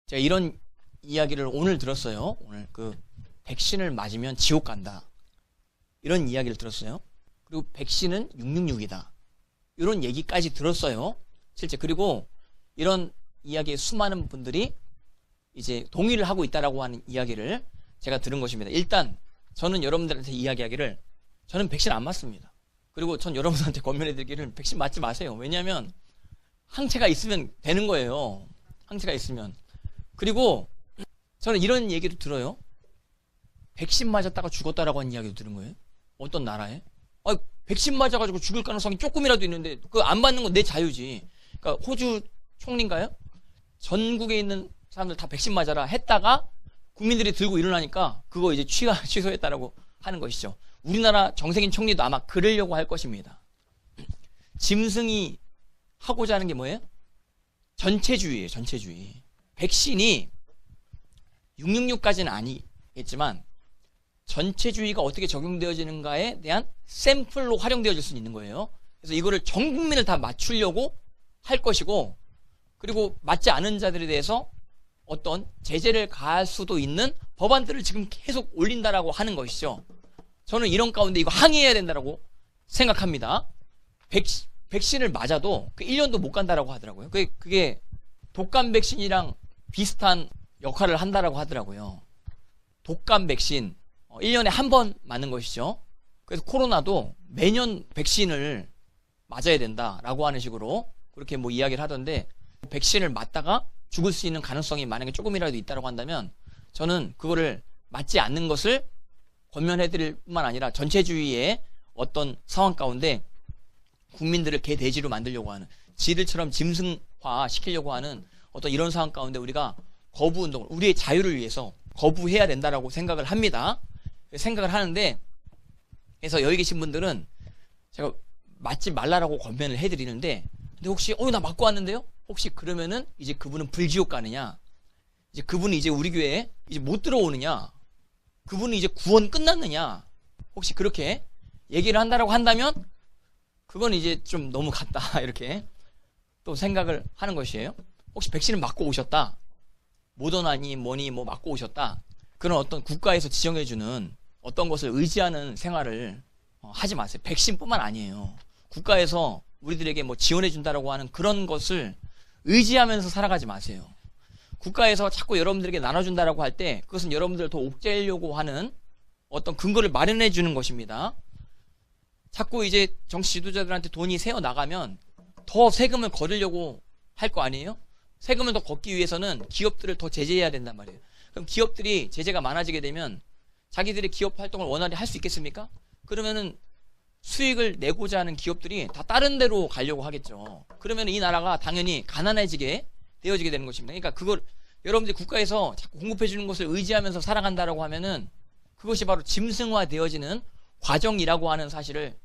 제가 이런 이야기를 오늘 들었어요. 오늘 백신을 맞으면 지옥 간다. 이런 이야기를 들었어요. 그리고 백신은 666이다. 이런 얘기까지 들었어요. 실제. 그리고 이런 이야기에 수많은 분들이 이제 동의를 하고 있다라고 하는 이야기를 제가 들은 것입니다. 일단 저는 여러분들한테 이야기하기를 저는 백신 안 맞습니다. 그리고 전 여러분한테 권면해 드리기를 백신 맞지 마세요. 왜냐하면 항체가 있으면 되는 거예요. 항체가 있으면. 그리고 저는 이런 얘기도 들어요. 백신 맞았다가 죽었다라고 하는 이야기도 들은 거예요. 어떤 나라에? 백신 맞아가지고 죽을 가능성이 조금이라도 있는데 그거 안 받는 건 내 자유지. 그러니까 호주 총리인가요? 전국에 있는 사람들 다 백신 맞아라 했다가 국민들이 들고 일어나니까 그거 이제 취소했다라고 하는 것이죠. 우리나라 정세균 총리도 아마 그러려고 할 것입니다. 짐승이 하고자 하는 게 뭐예요? 전체주의예요. 전체주의. 백신이 666까지는 아니겠지만 전체주의가 어떻게 적용되어지는가에 대한 샘플로 활용되어질 수 있는 거예요. 그래서 이거를 전 국민을 다 맞추려고 할 것이고, 그리고 맞지 않은 자들에 대해서 어떤 제재를 가할 수도 있는 법안들을 지금 계속 올린다라고 하는 것이죠. 저는 이런 가운데 이거 항의해야 된다라고 생각합니다. 백신을 맞아도 그 1년도 못 간다라고 하더라고요. 그게 독감 백신이랑 비슷한 역할을 한다라고 하더라고요. 독감 백신 1년에 한 번 맞는 것이죠. 그래서 코로나도 매년 백신을 맞아야 된다라고 하는 식으로 그렇게 뭐 이야기를 하던데, 백신을 맞다가 죽을 수 있는 가능성이 만약에 조금이라도 있다고 한다면 저는 그거를 맞지 않는 것을 권면해드릴 뿐만 아니라 전체주의의 어떤 상황 가운데 국민들을 개돼지로 만들려고 하는, 지들처럼 짐승화 시키려고 하는 어떤 이런 상황 가운데 우리가 거부 운동을, 우리의 자유를 위해서 거부해야 된다라고 생각을 합니다. 생각을 하는데, 그래서 여기 계신 분들은 제가 맞지 말라라고 권면을 해드리는데, 근데 혹시 나 맞고 왔는데요? 혹시 그러면은 이제 그분은 불지옥 가느냐? 이제 그분은 이제 우리 교회에 이제 못 들어오느냐? 그분은 이제 구원 끝났느냐? 혹시 그렇게 얘기를 한다라고 한다면 그건 이제 좀 너무 같다 이렇게 또 생각을 하는 것이에요. 혹시 백신을 맞고 오셨다, 모더나니 뭐니 뭐 맞고 오셨다, 그런 어떤 국가에서 지정해주는 어떤 것을 의지하는 생활을 하지 마세요. 백신뿐만 아니에요. 국가에서 우리들에게 뭐 지원해준다라고 하는 그런 것을 의지하면서 살아가지 마세요. 국가에서 자꾸 여러분들에게 나눠준다라고 할 때 그것은 여러분들을 더 옥죄려고 하는 어떤 근거를 마련해 주는 것입니다. 자꾸 이제 정치 지도자들한테 돈이 새어 나가면 더 세금을 거두려고 할 거 아니에요? 세금을 더 걷기 위해서는 기업들을 더 제재해야 된단 말이에요. 그럼 기업들이 제재가 많아지게 되면 자기들의 기업 활동을 원활히 할 수 있겠습니까? 그러면은 수익을 내고자 하는 기업들이 다 다른 데로 가려고 하겠죠. 그러면 이 나라가 당연히 가난해지게 되어지게 되는 것입니다. 그러니까 그걸 여러분들이 국가에서 자꾸 공급해 주는 것을 의지하면서 살아간다라고 하면은 그것이 바로 짐승화 되어지는 과정이라고 하는 사실을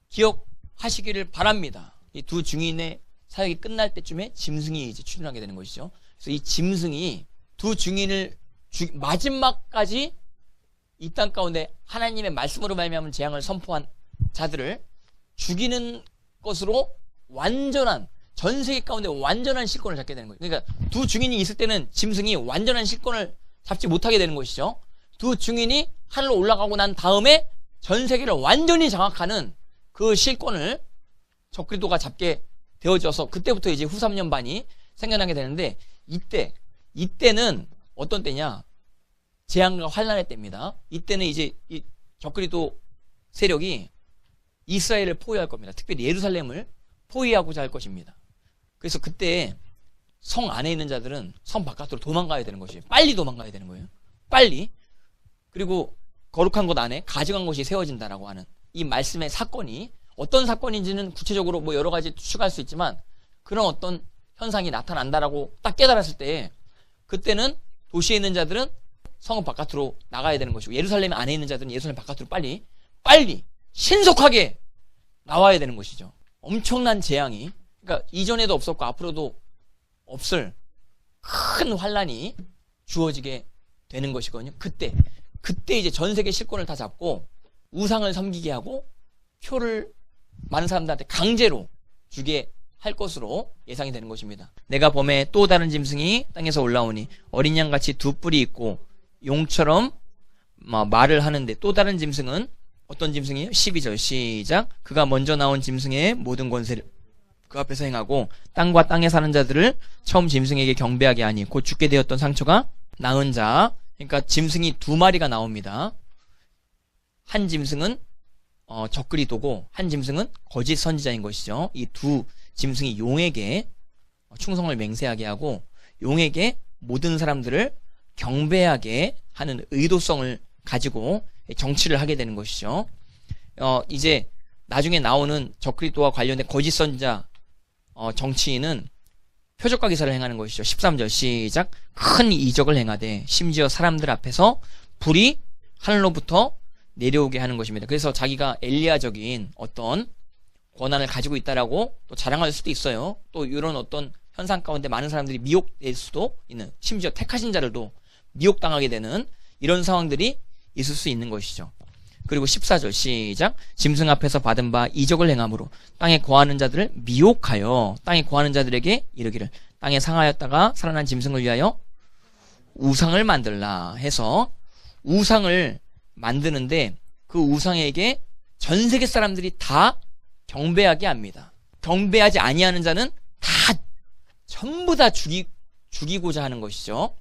기억하시기를 바랍니다. 이 두 증인의 사역이 끝날 때쯤에 짐승이 이제 출현하게 되는 것이죠. 그래서 이 짐승이 두 증인을 마지막까지 이 땅 가운데 하나님의 말씀으로 말미암은 재앙을 선포한 자들을 죽이는 것으로 완전한, 전 세계 가운데 완전한 실권을 잡게 되는 거예요. 그러니까 두 증인이 있을 때는 짐승이 완전한 실권을 잡지 못하게 되는 것이죠. 두 증인이 하늘로 올라가고 난 다음에 전 세계를 완전히 장악하는 그 실권을 적그리스도가 잡게 되어져서 그때부터 이제 후 3년 반이 생겨나게 되는데, 이때는 어떤 때냐? 재앙과 환란의 때입니다. 이때는 이제 이 적그리스도 세력이 이스라엘을 포위할 겁니다. 특별히 예루살렘을 포위하고자 할 것입니다. 그래서 그때 성 안에 있는 자들은 성 바깥으로 도망가야 되는 것이에요. 빨리 도망가야 되는 거예요. 빨리. 그리고 거룩한 곳 안에 가증한 곳이 세워진다라고 하는 이 말씀의 사건이 어떤 사건인지는 구체적으로 뭐 여러 가지 추가할 수 있지만 그런 어떤 현상이 나타난다라고 딱 깨달았을 때, 그때는 도시에 있는 자들은 성 바깥으로 나가야 되는 것이고 예루살렘 안에 있는 자들은 예루살렘 바깥으로 빨리 신속하게 나와야 되는 것이죠. 엄청난 재앙이, 그러니까 이전에도 없었고 앞으로도 없을 큰 환란이 주어지게 되는 것이거든요. 그때 이제 전 세계 실권을 다 잡고 우상을 섬기게 하고 표를 많은 사람들한테 강제로 주게 할 것으로 예상이 되는 것입니다. 내가 범에 또 다른 짐승이 땅에서 올라오니 어린 양같이 두 뿔이 있고 용처럼 말을 하는데, 또 다른 짐승은 어떤 짐승이에요? 12절 시작. 그가 먼저 나온 짐승의 모든 권세를 그 앞에서 행하고 땅과 땅에 사는 자들을 처음 짐승에게 경배하게 하니 곧 죽게 되었던 상처가 나은 자. 그러니까 짐승이 두 마리가 나옵니다. 한 짐승은 적그리스도고 한 짐승은 거짓 선지자인 것이죠. 이 두 짐승이 용에게 충성을 맹세하게 하고 용에게 모든 사람들을 경배하게 하는 의도성을 가지고 정치를 하게 되는 것이죠. 이제 나중에 나오는 적그리스도와 관련된 거짓 선지자 정치인은 표적과 기사를 행하는 것이죠. 13절 시작. 큰 이적을 행하되 심지어 사람들 앞에서 불이 하늘로부터 내려오게 하는 것입니다. 그래서 자기가 엘리야적인 어떤 권한을 가지고 있다라고 또 자랑할 수도 있어요. 또 이런 어떤 현상 가운데 많은 사람들이 미혹될 수도 있는, 심지어 택하신 자들도 미혹당하게 되는 이런 상황들이 있을 수 있는 것이죠. 그리고 14절 시작. 짐승 앞에서 받은 바 이적을 행함으로 땅에 거하는 자들을 미혹하여 땅에 거하는 자들에게 이르기를 땅에 상하였다가 살아난 짐승을 위하여 우상을 만들라 해서 우상을 만드는데 그 우상에게 전 세계 사람들이 다 경배하게 합니다. 경배하지 아니하는 자는 다 전부 다 죽이고자 하는 것이죠.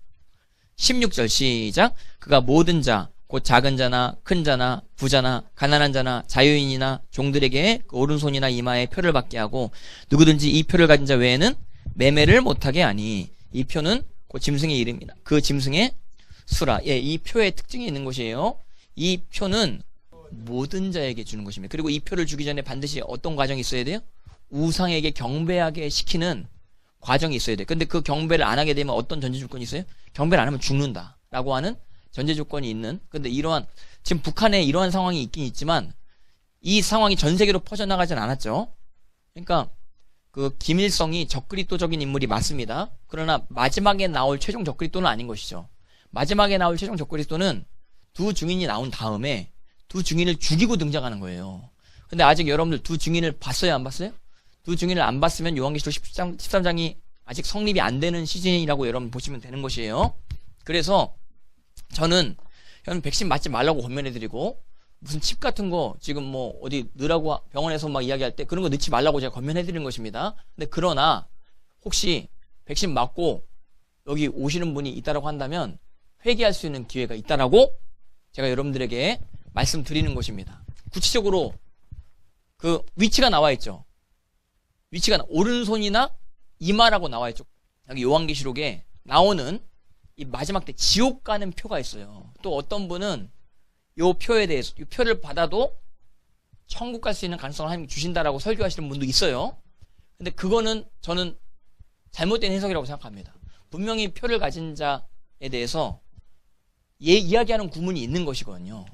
16절 시작. 그가 모든 자 곧 작은 자나 큰 자나 부자나 가난한 자나 자유인이나 종들에게 그 오른손이나 이마에 표를 받게 하고 누구든지 이 표를 가진 자 외에는 매매를 못하게 하니, 이 표는 그 짐승의 이름이나 그 짐승의 수라. 이 표의 특징이 있는 것이에요. 이 표는 모든 자에게 주는 것입니다. 그리고 이 표를 주기 전에 반드시 어떤 과정이 있어야 돼요? 우상에게 경배하게 시키는 과정이 있어야 돼요. 근데 그 경배를 안 하게 되면 어떤 전제 조건이 있어요? 경배를 안 하면 죽는다 라고 하는 전제 조건이 있는. 근데 지금 북한에 이러한 상황이 있긴 있지만 이 상황이 전 세계로 퍼져나가진 않았죠. 그러니까 그 김일성이 적그리스도적인 인물이 맞습니다. 그러나 마지막에 나올 최종 적그리스도는 아닌 것이죠. 마지막에 나올 최종 적그리스도는 두 증인이 나온 다음에 두 증인을 죽이고 등장하는 거예요. 근데 아직 여러분들 두 증인을 봤어요, 안 봤어요? 두 증인을 안 봤으면 요한계시록 13장이 아직 성립이 안 되는 시즌이라고 여러분 보시면 되는 것이에요. 그래서 저는 백신 맞지 말라고 권면해드리고, 무슨 칩 같은 거 지금 뭐 어디 넣으라고 병원에서 막 이야기할 때 그런 거 넣지 말라고 제가 권면해드리는 것입니다. 근데 그러나 혹시 백신 맞고 여기 오시는 분이 있다라고 한다면 회개할 수 있는 기회가 있다라고 제가 여러분들에게 말씀드리는 것입니다. 구체적으로 그 위치가 나와 있죠. 위치가 오른손이나 이마라고 나와 있죠. 여기 요한계시록에 나오는 이 마지막 때 지옥 가는 표가 있어요. 또 어떤 분은 이 표에 대해서, 이 표를 받아도 천국 갈 수 있는 가능성을 하나님이 주신다라고 설교하시는 분도 있어요. 근데 그거는 저는 잘못된 해석이라고 생각합니다. 분명히 표를 가진 자에 대해서 이야기하는 구문이 있는 것이거든요.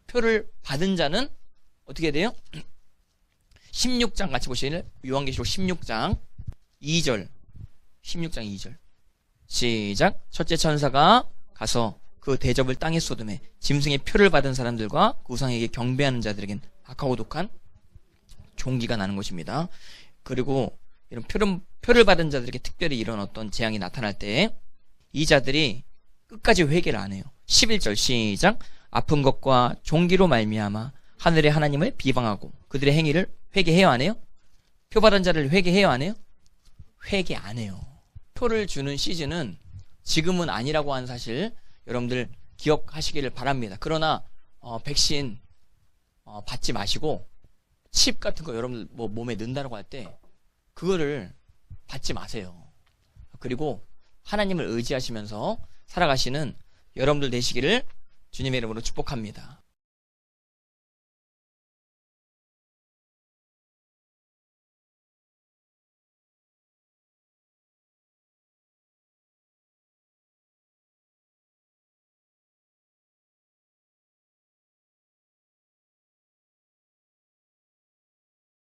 표를 받은 자는 어떻게 돼요? 16장 같이 보시면 요한계시록 16장 2절 16장 2절 시작. 첫째 천사가 가서 그 대접을 땅에 쏟음에 짐승의 표를 받은 사람들과 그 우상에게 경배하는 자들에겐 악하고 독한 종기가 나는 것입니다. 그리고 이런 표를 받은 자들에게 특별히 이런 어떤 재앙이 나타날 때 이 자들이 끝까지 회개를 안 해요. 11절 시작. 아픈 것과 종기로 말미암아 하늘의 하나님을 비방하고 그들의 행위를 회개해요, 안 해요? 표 받은 자를 회개해요, 안 해요? 회개 안 해요. 표를 주는 시즌은 지금은 아니라고 하는 사실 여러분들 기억하시기를 바랍니다. 그러나 백신 받지 마시고 칩 같은 거 여러분들 뭐 몸에 넣는다고 할 때 그거를 받지 마세요. 그리고 하나님을 의지하시면서 살아가시는 여러분들 되시기를 주님의 이름으로 축복합니다.